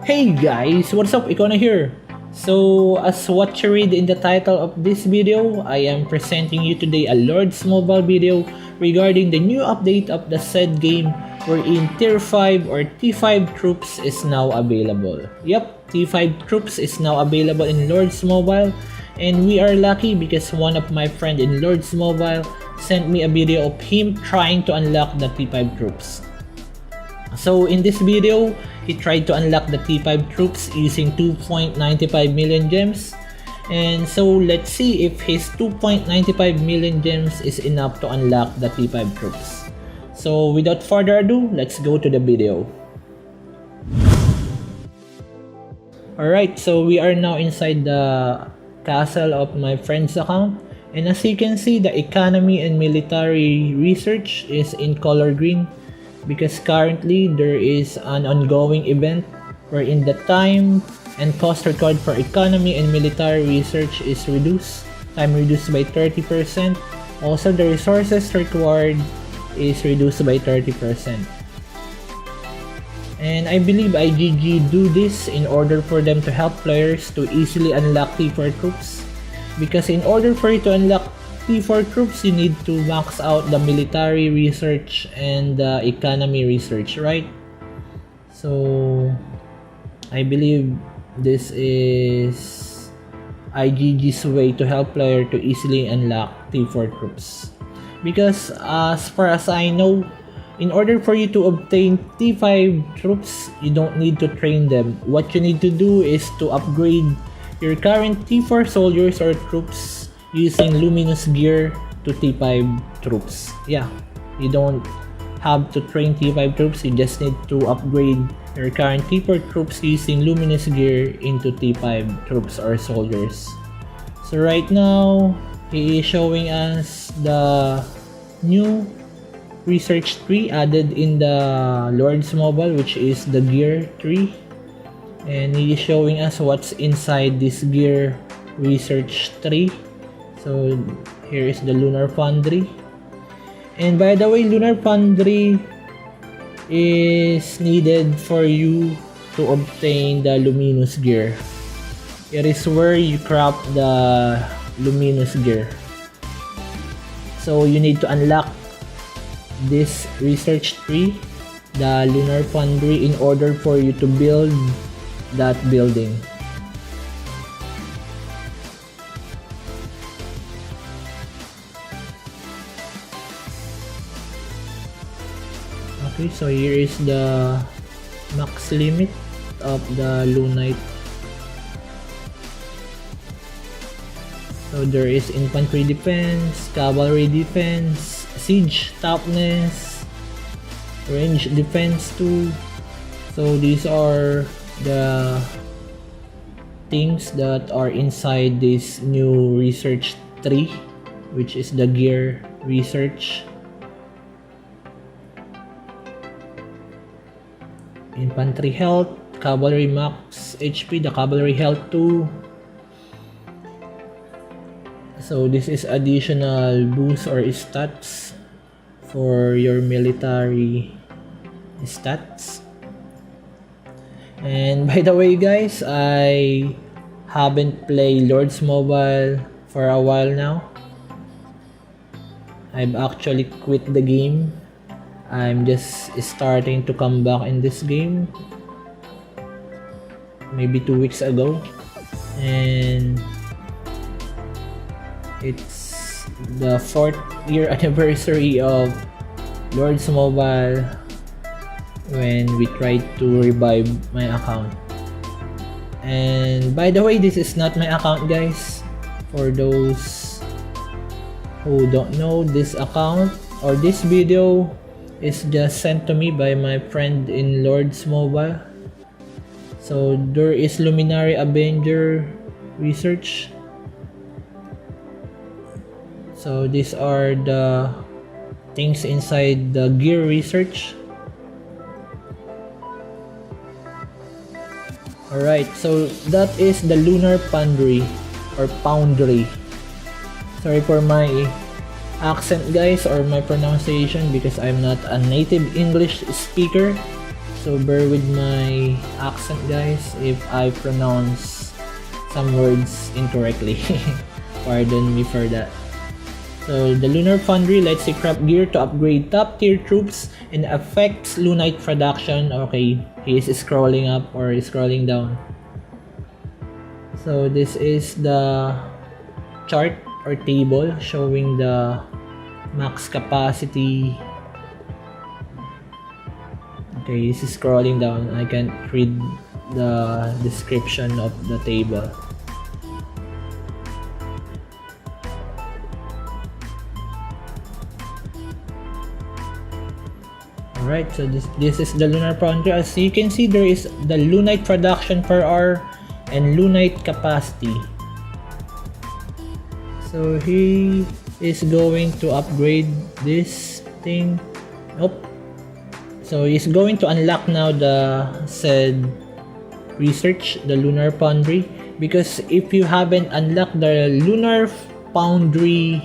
Hey guys, what's up? Ikauna here. So, as what you read in the title of this video, I am presenting you today a Lord's Mobile video regarding the new update of the said game wherein Tier 5 or T5 troops is now available. Yep, T5 troops is now available in Lord's Mobile, and we are lucky because one of my friend in Lord's Mobile sent me a video of him trying to unlock the T5 troops. So in this video, he tried to unlock the T5 troops using 2.95 million gems. And so let's see if his 2.95 million gems is enough to unlock the T5 troops. So without further ado, let's go to the video. Alright, so we are now inside the castle of my friend's account. And as you can see, the economy and military research is in color green, because currently there is an ongoing event wherein the time and cost required for economy and military research is reduced. Time reduced by 30%. Also, the resources required is reduced by 30%. And I believe IGG do this in order for them to help players to easily unlock T4 troops. Because in order for you to unlock T4 troops, you need to max out the military research and the economy research, right? So I believe this is IGG's way to help player to easily unlock T4 troops. Because as far as I know, in order for you to obtain T5 troops, you don't need to train them. What you need to do is to upgrade your current T4 soldiers or troops using Luminous gear to T5 troops. Yeah, you don't have to train T5 troops, you just need to upgrade your current T4 troops using Luminous gear into T5 troops or soldiers. So right now, he is showing us the new research tree added in the Lord's Mobile, which is the gear tree. And he is showing us what's inside this gear research tree. So here is the Lunar Foundry. And by the way, Lunar Foundry is needed for you to obtain the Luminous gear. It is where you craft the Luminous gear. So you need to unlock this research tree, the Lunar Foundry, in order for you to build that building. Okay, so here is the max limit of the Lunite. So there is infantry defense, cavalry defense, siege toughness, range defense too. So these are the things that are inside this new research tree, which is the gear research. Infantry health, cavalry max HP, the cavalry health too. So this is additional boost or stats for your military stats. And by the way guys, I haven't played Lord's Mobile for a while now. I've actually quit the game. I'm just starting to come back in this game maybe 2 weeks ago, and it's the 4th year anniversary of Lord's Mobile when we tried to revive my account. And by the way, this is not my account guys. For those who don't know, this account or this video is just sent to me by my friend in Lord's Mobile. So there is Luminary Avenger research. So these are the things inside the gear research. Alright, so that is the Lunar Foundry or Foundry. Sorry for my accent guys or my pronunciation because I'm not a native English speaker. So bear with my accent, guys, if I pronounce some words incorrectly. Pardon me for that. So the Lunar Foundry lets you craft gear to upgrade top tier troops and affects Lunite production. Okay, he is scrolling up or scrolling down. So this is the chart or table showing the max capacity. Okay, this is scrolling down. I can't read the description of the table. Alright, so this is the Lunar Foundry. As you can see, there is the Lunite production per hour and Lunite capacity. So he is going to upgrade this thing. Nope. So he's going to unlock now the said research, the Lunar Foundry, because if you haven't unlocked the Lunar Foundry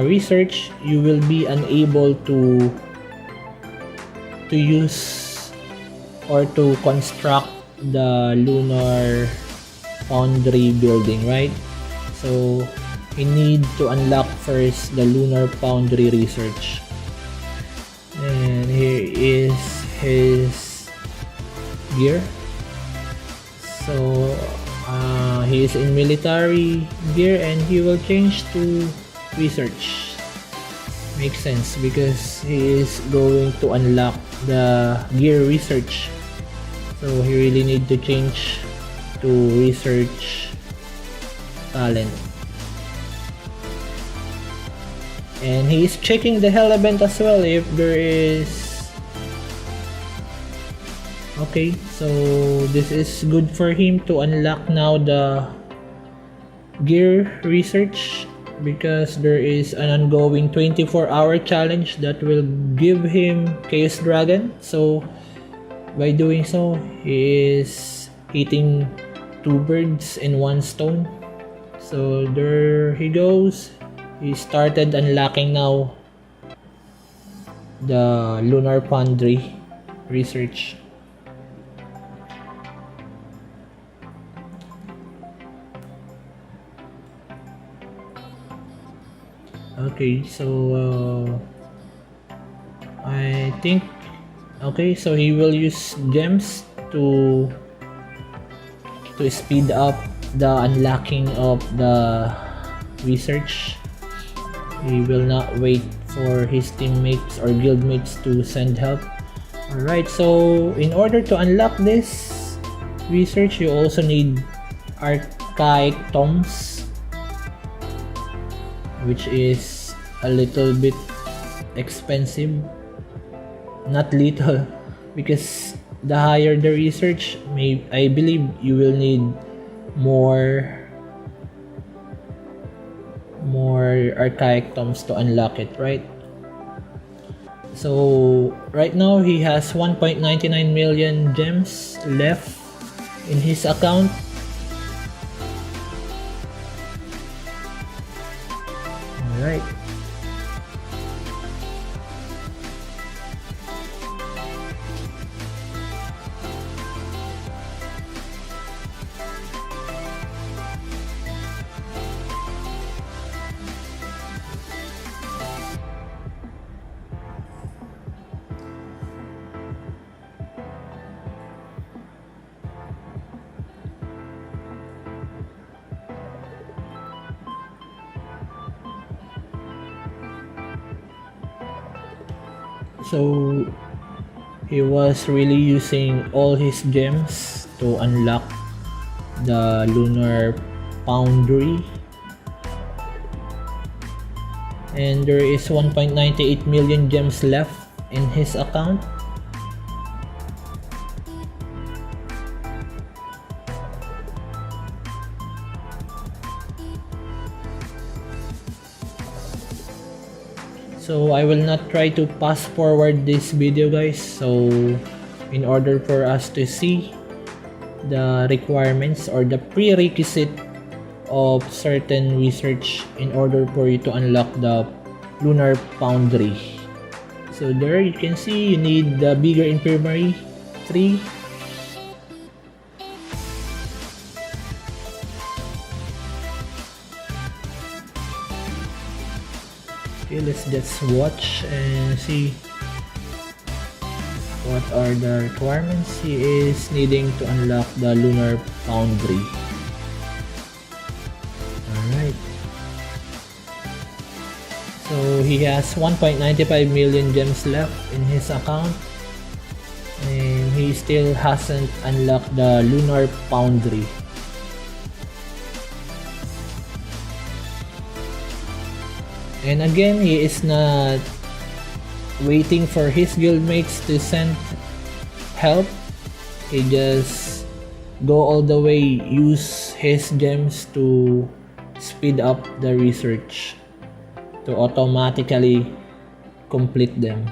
research, you will be unable to use or to construct the Lunar Foundry building, right? So you need to unlock first the Lunar Foundry research. And here is his gear. So he is in military gear and he will change to research. Makes sense because he is going to unlock the gear research. So he really need to change to research talent. And he is checking the hell event as well if there is. Okay, so this is good for him to unlock now the gear research, because there is an ongoing 24-hour challenge that will give him Chaos Dragon. So by doing so, he is hitting two birds in one stone. So there he goes. He started unlocking now the Lunar Foundry research. Okay, so I think okay, so he will use gems to speed up the unlocking of the research. He will not wait for his teammates or guildmates to send help. Alright, so in order to unlock this research, you also need archaic tomes, which is a little bit expensive. Not little, because the higher the research, I believe you will need more archaic tomes to unlock it, right? So right now he has 1.99 million gems left in his account. Alright. So he was really using all his gems to unlock the Lunar Foundry, and there is 1.98 million gems left in his account. So I will not try to pass forward this video, guys. So in order for us to see the requirements or the prerequisite of certain research in order for you to unlock the Lunar Foundry. So there you can see you need the bigger infirmary 3. Okay, let's just watch and see what are the requirements. He is needing to unlock the Lunar Foundry. Alright. So he has 1.95 million gems left in his account. And he still hasn't unlocked the Lunar Foundry. And again, he is not waiting for his guildmates to send help. He just go all the way, use his gems to speed up the research, to automatically complete them.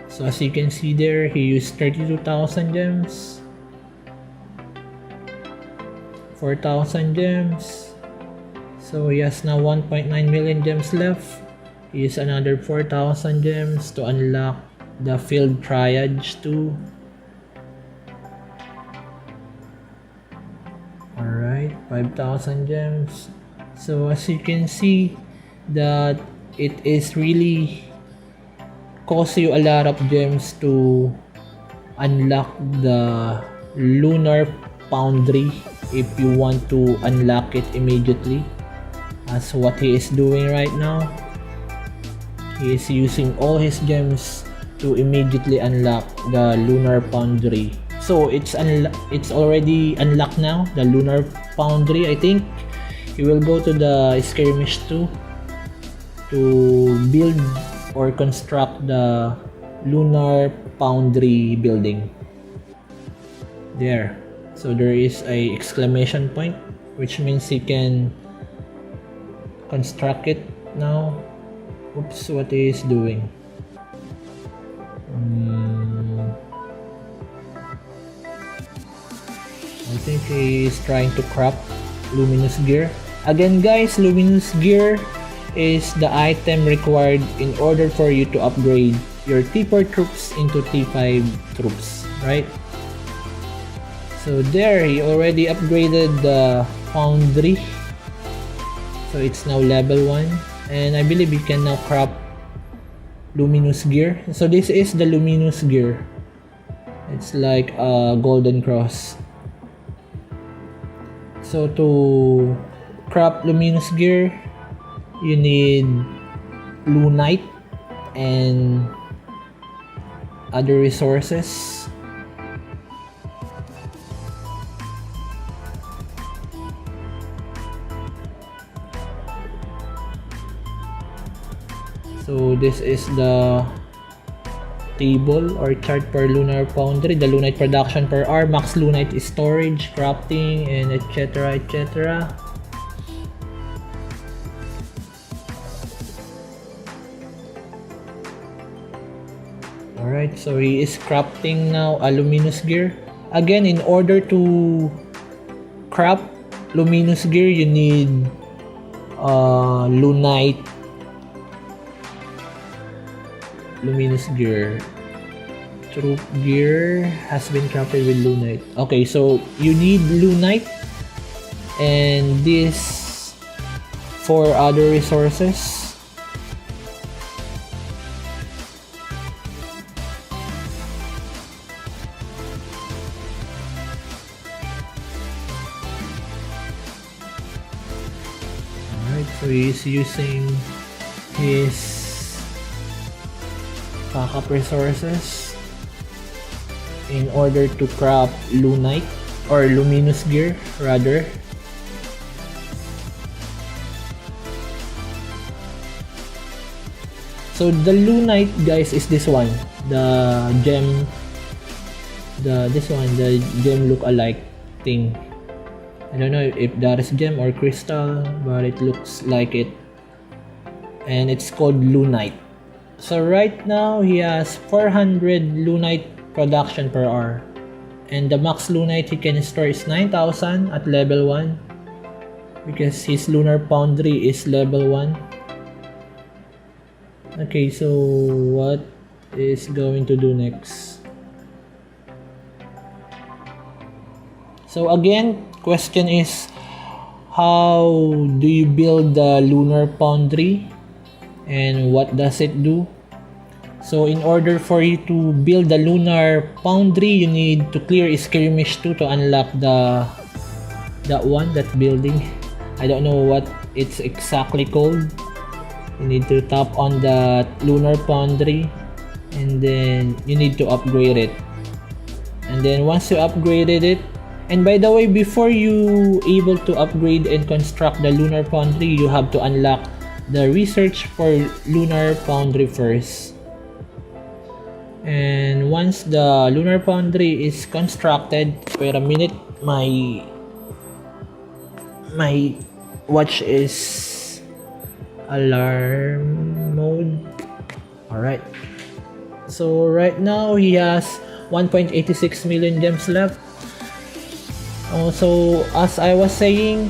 So as you can see there, he used 32,000 gems, 4,000 gems. So he has now 1.9 million gems left. He used another 4,000 gems to unlock the field triage too. Alright, 5,000 gems. So as you can see that it is really cost you a lot of gems to unlock the Lunar Foundry if you want to unlock it immediately. As what he is doing right now, he is using all his gems to immediately unlock the Lunar Foundry. So it's already unlocked now, the Lunar Foundry. I think he will go to the skirmish too to build or construct the Lunar Foundry building. There. So there is a exclamation point, which means he can construct it now. Oops, what he is doing. I think he is trying to craft Luminous gear. Again guys, Luminous gear is the item required in order for you to upgrade your T4 troops into T5 troops, right? So there, he already upgraded the Foundry. So it's now level 1, and I believe you can now craft Luminous gear. So this is the Luminous gear. It's like a golden cross. So to craft Luminous gear, you need Lunite and other resources. So this is the table or chart per Lunar Foundry, the Lunite production per hour, max Lunite storage, crafting, and etc, etc. Alright, so he is crafting now a Luminous gear. Again, in order to craft Luminous gear, you need Lunite. Luminous gear. Troop gear has been crafted with Lunite. Okay, so you need Lunite and these 4 other resources. Alright, so he's using his backup resources in order to craft Lunite or Luminous gear rather. So the Lunite guys is this one, the gem, the gem look alike thing. I don't know if that is gem or crystal, but it looks like it, and it's called Lunite. So right now he has 400 Lunite production per hour, and the max Lunite he can store is 9,000 at level 1 because his Lunar Foundry is level 1. Okay, so what is going to do next. So again, question is, how do you build the Lunar Foundry and what does it do? So in order for you to build the Lunar Foundry, you need to clear Skirmish 2 to unlock that building. I don't know what it's exactly called. You need to tap on the Lunar Foundry and then you need to upgrade it. And then once you upgraded it, and by the way, before you able to upgrade and construct the Lunar Foundry, you have to unlock the research for Lunar Foundry first. And once the Lunar Foundry is constructed, wait a minute, my watch is alarm mode. Alright, so right now he has 1.86 million gems left. Also, as I was saying,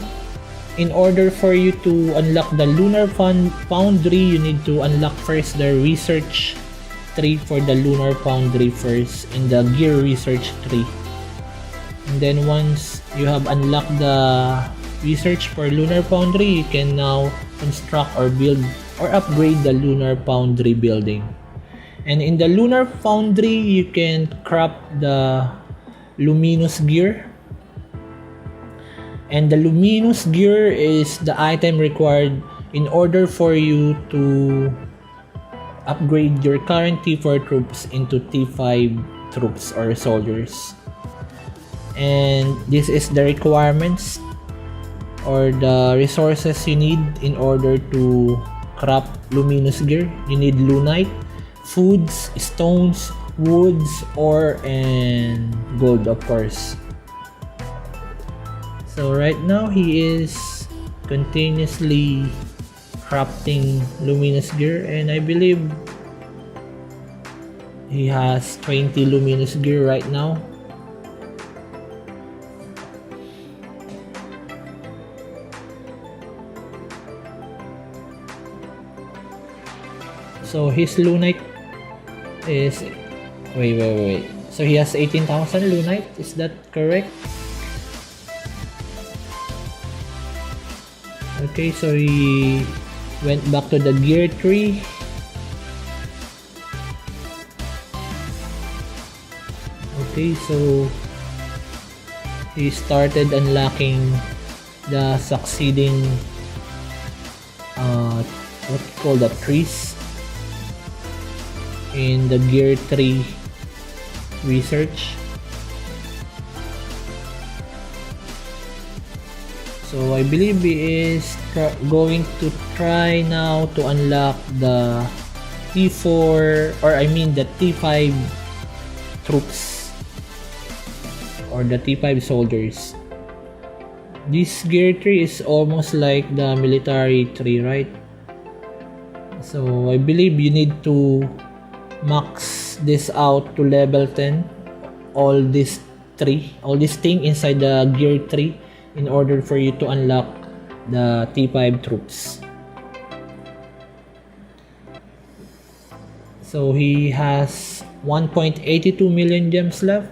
in order for you to unlock the Lunar Foundry, you need to unlock first the research tree for the Lunar Foundry first in the gear research tree. And then once you have unlocked the research for Lunar Foundry, you can now construct or build or upgrade the Lunar Foundry building. And in the Lunar Foundry, you can craft the Luminous gear. And the Luminous gear is the item required in order for you to upgrade your current T4 troops into T5 troops or soldiers. And this is the requirements or the resources you need in order to craft Luminous gear. You need Lunite, foods, stones, woods, ore, and gold, of course. So right now he is continuously crafting Luminous gear, and I believe he has 20 Luminous gear right now. So his Lunite is wait. So he has 18,000 Lunite, is that correct? Okay, so he went back to the gear tree. Okay, so he started unlocking the succeeding what you call the trees in the gear tree research. So I believe he is going to try now to unlock the T4 or I mean the T5 troops or the T5 soldiers. This gear tree is almost like the military tree, right? So I believe you need to max this out to level 10, all this thing inside the gear tree, in order for you to unlock the T5 troops. So he has 1.82 million gems left.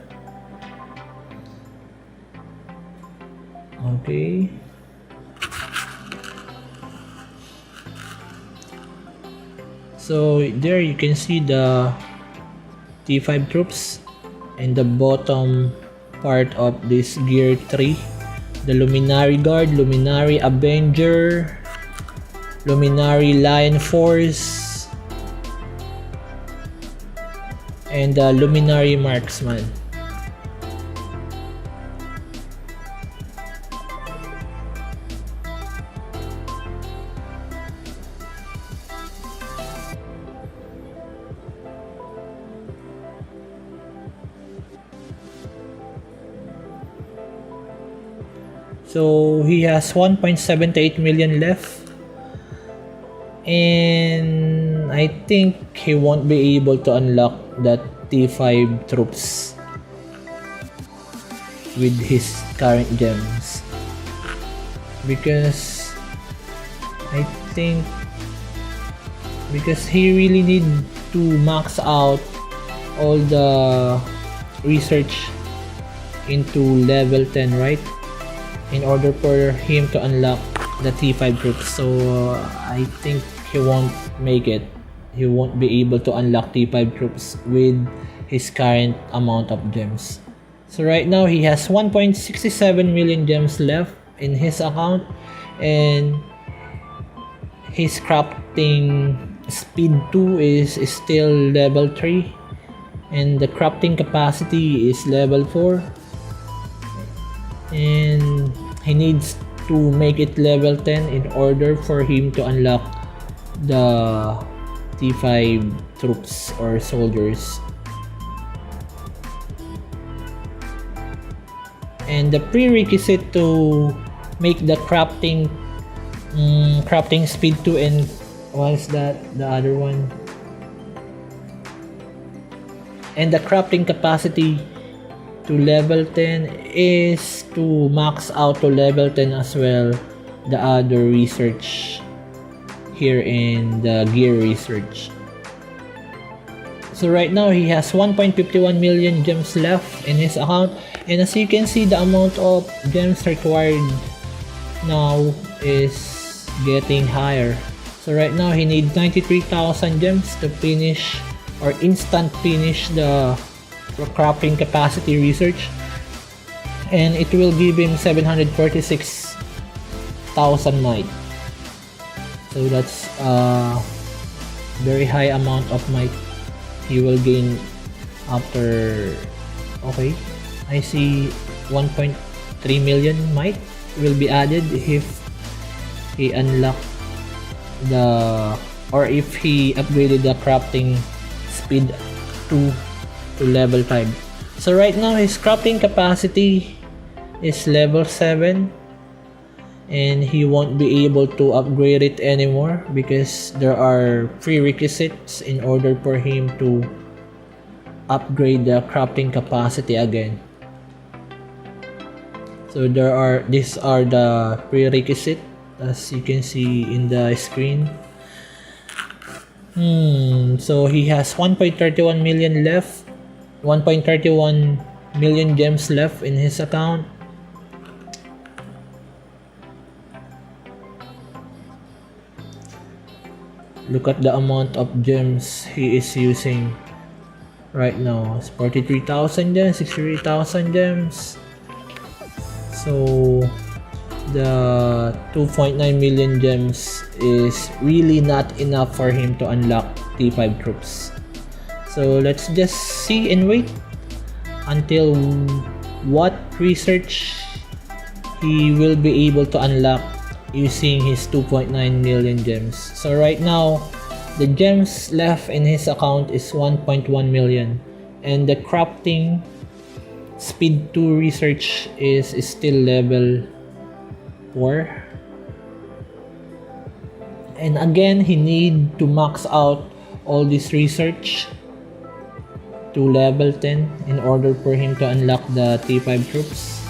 Okay. So there you can see the T5 troops in the bottom part of this gear tree. The Luminary Guard, Luminary Avenger, Luminary Lion Force, and the Luminary Marksman. So he has 1.78 million left, and I think he won't be able to unlock that T5 troops with his current gems, because I think he really need to max out all the research into level 10, right? In order for him to unlock the T5 troops. So I think he won't make it. He won't be able to unlock T5 troops with his current amount of gems. So right now he has 1.67 million gems left in his account, and his crafting speed 2 is still level 3, and the crafting capacity is level 4, and he needs to make it level 10 in order for him to unlock the T5 troops or soldiers. And the prerequisite to make the crafting speed 2 and what's that, the other one, and the crafting capacity to level 10 is to max out to level 10 as well the other research here in the gear research. So right now he has 1.51 million gems left in his account, and as you can see, the amount of gems required now is getting higher. So right now he needs 93,000 gems to finish or instant finish the crafting capacity research, and it will give him 746,000 might. So that's a very high amount of might he will gain after. Okay, I see 1.3 million might will be added if he unlock the, or if he upgraded the crafting speed 2 to level 5. So right now his crafting capacity is level 7, and he won't be able to upgrade it anymore because there are prerequisites in order for him to upgrade the crafting capacity again. So these are the prerequisites as you can see in the screen. So he has 1.31 million left, 1.31 million gems left in his account. Look at the amount of gems he is using right now. It's 43,000 gems, 63,000 gems. So the 2.9 million gems is really not enough for him to unlock T5 troops. So let's just see and wait until what research he will be able to unlock using his 2.9 million gems. So right now the gems left in his account is 1.1 million, and the crafting speed 2 research is still level 4, and again he need to max out all this research to level 10 in order for him to unlock the T5 troops.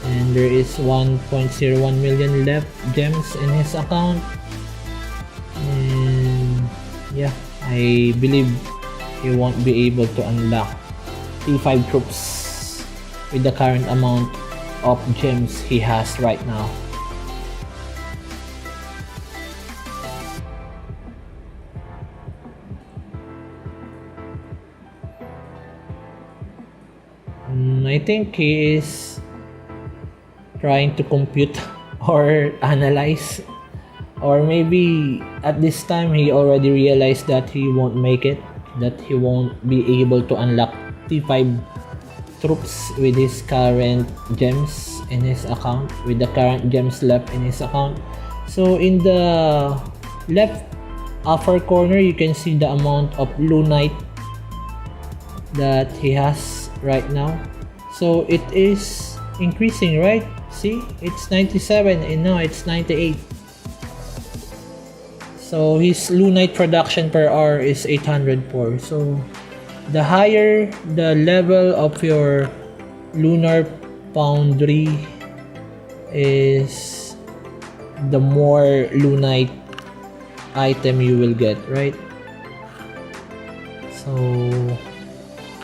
And there is 1.01 million left gems in his account, and yeah, I believe he won't be able to unlock T5 troops with the current amount of gems he has right now. I think he is trying to compute or analyze, or maybe at this time he already realized that he won't make it, that he won't be able to unlock T5 troops with his current gems in his account, with the current gems left in his account. So in the left upper corner you can see the amount of Lunite that he has right now. So it is increasing, right? See, it's 97 and now it's 98. So his Lunite production per hour is 804. So the higher the level of your Lunar Foundry is, the more Lunite item you will get, right? So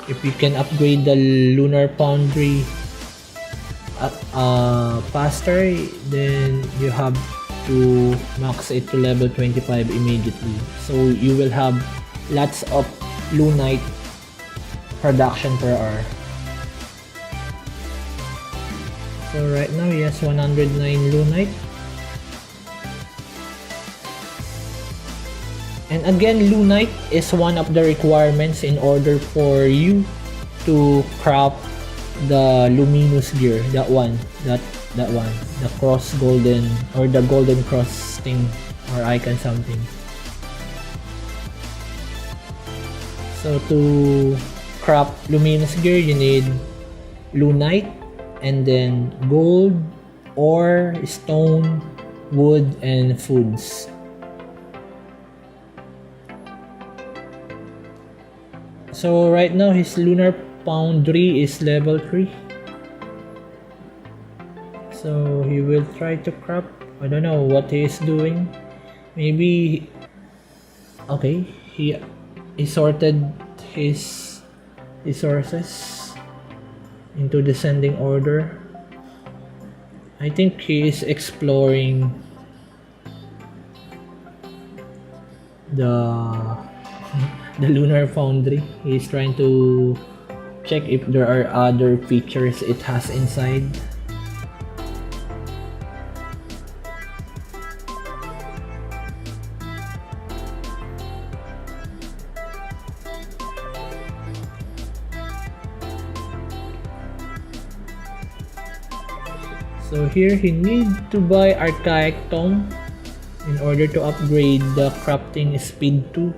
if you can upgrade the Lunar Foundry faster, then you have to max it to level 25 immediately, so you will have lots of Lunite production per hour. So right now he has 109 Lunite. And again, Lunite is one of the requirements in order for you to craft the Luminous gear, that one, the cross golden, or the golden cross thing or icon something. So to craft Luminous gear, you need Lunite, and then gold, ore, stone, wood, and foods. So right now his Lunar Foundry is level 3. So he will try to craft. I don't know what he is doing. Maybe, okay, he sorted his resources into descending order. I think he is exploring the Lunar Foundry. He's trying to check if there are other features it has inside. So here he needs to buy Archaic Tome in order to upgrade the crafting speed 2.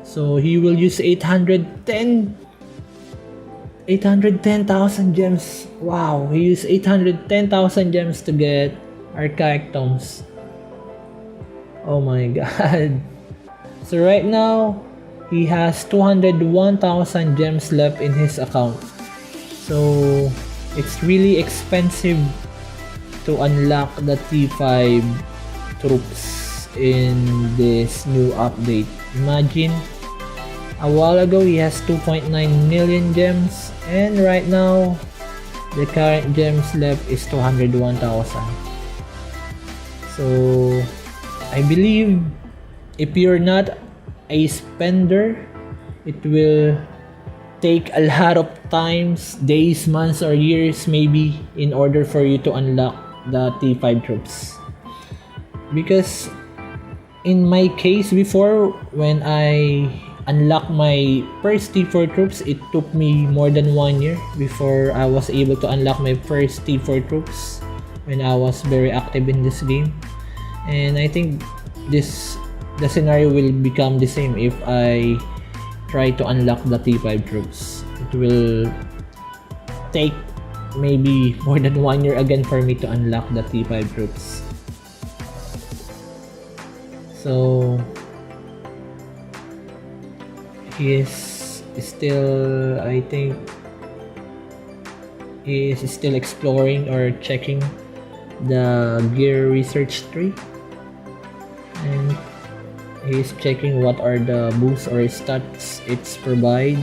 So he will use 810,000 gems. Wow, he used 810,000 gems to get Archaic Tomes. Oh my god. So right now he has 201,000 gems left in his account. So it's really expensive to unlock the T5 troops in this new update. Imagine, a while ago he has 2.9 million gems, and right now the current gems left is 201,000. So I believe if you're not a spender, it will take a lot of times, days, months, or years maybe, in order for you to unlock the T5 troops. Because in my case before, when I unlocked my first T4 troops, it took me more than 1 year before I was able to unlock my first T4 troops when I was very active in this game. And I think the scenario will become the same if I try to unlock the T5 troops. It will take maybe more than 1 year again for me to unlock the T5 troops. So he is still, I think he is still exploring or checking the gear research tree, and he is checking what are the boosts or stats it provides.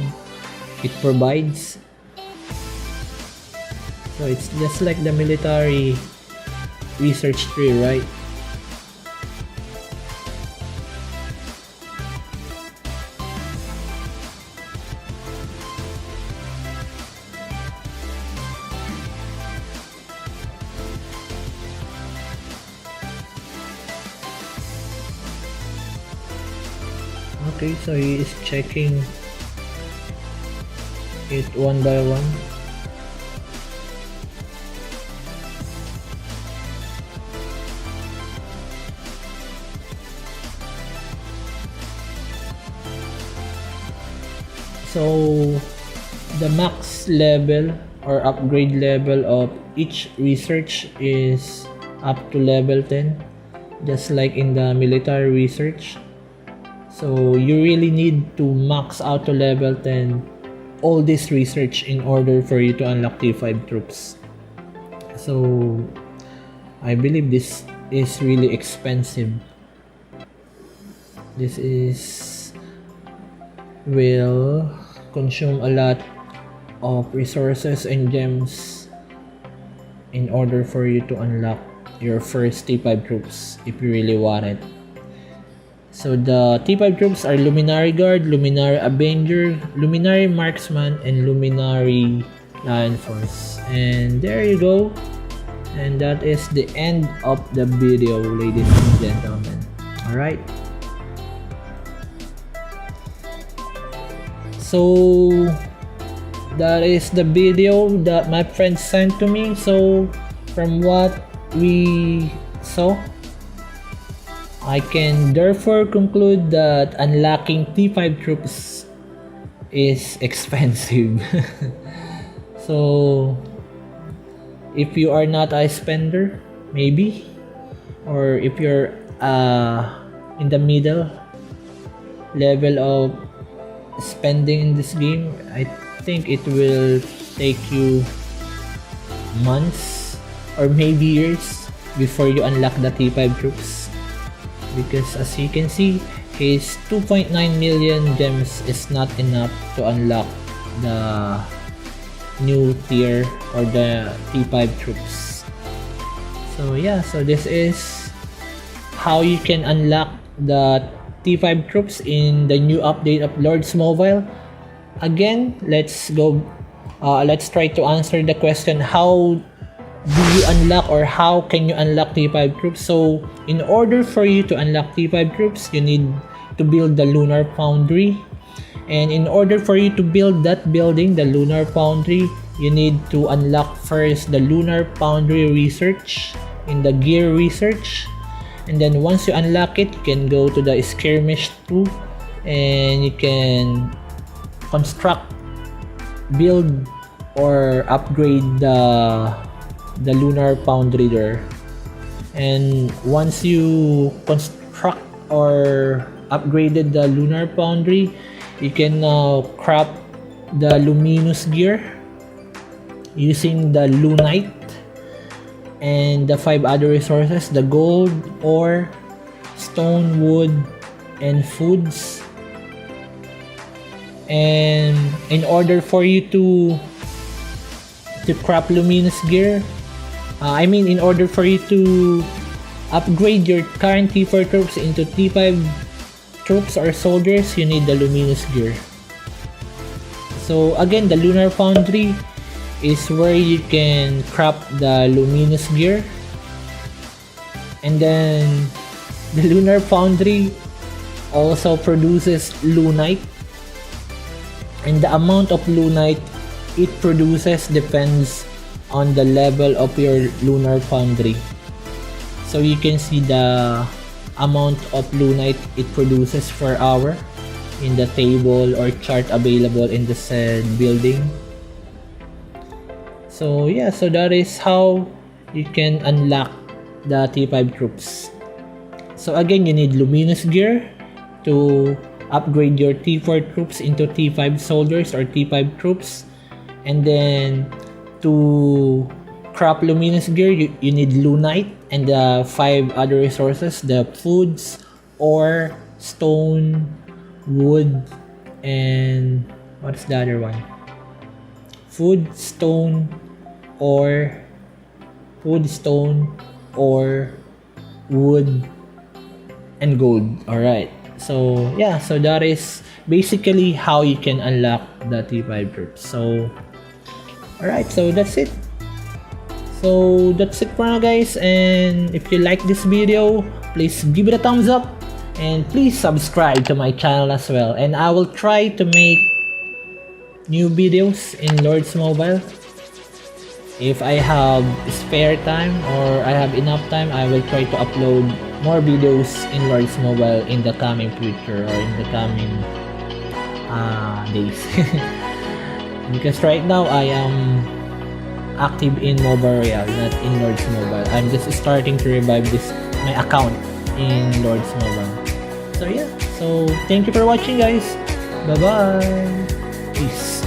So it's just like the military research tree, right? Okay, so he is checking it one by one. So the max level or upgrade level of each research is up to level 10, just like in the military research. So you really need to max out to level 10 all this research in order for you to unlock T5 troops. So I believe this is really expensive. This is will consume a lot of resources and gems in order for you to unlock your first T5 troops if you really want it. So the T5 troops are Luminary Guard, Luminary Avenger, Luminary Marksman, and Luminary Lion Force. And there you go. And that is the end of the video, ladies and gentlemen. Alright. So that is the video that my friend sent to me. So from what we saw, I can therefore conclude that unlocking T5 troops is expensive. So if you are not a spender, maybe, or if you're in the middle level of spending in this game, I think it will take you months or maybe years before you unlock the T5 troops, because as you can see, his 2.9 million gems is not enough to unlock the new tier or the T5 troops. So yeah, so this is how you can unlock the T5 troops in the new update of Lords Mobile. Again, let's try to answer the question, how do you unlock, or how can you unlock T5 troops? So in order for you to unlock T5 troops, you need to build the Lunar Foundry. And in order for you to build that building, the Lunar Foundry, you need to unlock first the Lunar Foundry research in the gear research. And then once you unlock it, you can go to the skirmish 2 and you can construct, build, or upgrade the Lunar Foundry there. And once you construct or upgraded the Lunar Foundry, you can now craft the Luminous gear using the Lunite and the 5 other resources, the gold, ore, stone, wood, and foods. And in order for you to craft Luminous gear, in order for you to upgrade your current T4 troops into T5 troops or soldiers, you need the Luminous gear. So again, the Lunar Foundry is where you can craft the Luminous gear. And then the Lunar Foundry also produces Lunite, and the amount of Lunite it produces depends on the level of your Lunar Foundry. So you can see the amount of Lunite it produces per hour in the table or chart available in the said building. So yeah, so that is how you can unlock the T5 troops. So again, you need Luminous gear to upgrade your T4 troops into T5 soldiers or T5 troops. And then to craft Luminous gear, you need Lunite and the 5 other resources, the foods, ore, stone, wood, and what's the other one? Food, stone, ore, wood, and gold. Alright, so yeah, so that is basically how you can unlock the T5 troops. So alright, so that's it. So that's it for now, guys, and if you like this video, please give it a thumbs up and please subscribe to my channel as well, and I will try to make new videos in Lords Mobile. If I have spare time or I have enough time, I will try to upload more videos in Lords Mobile in the coming future or in the coming days. Because right now I am active in Mobile Royale, not in Lords Mobile. I'm just starting to revive my account in Lords Mobile. So yeah, so thank you for watching, guys. Bye bye. Peace.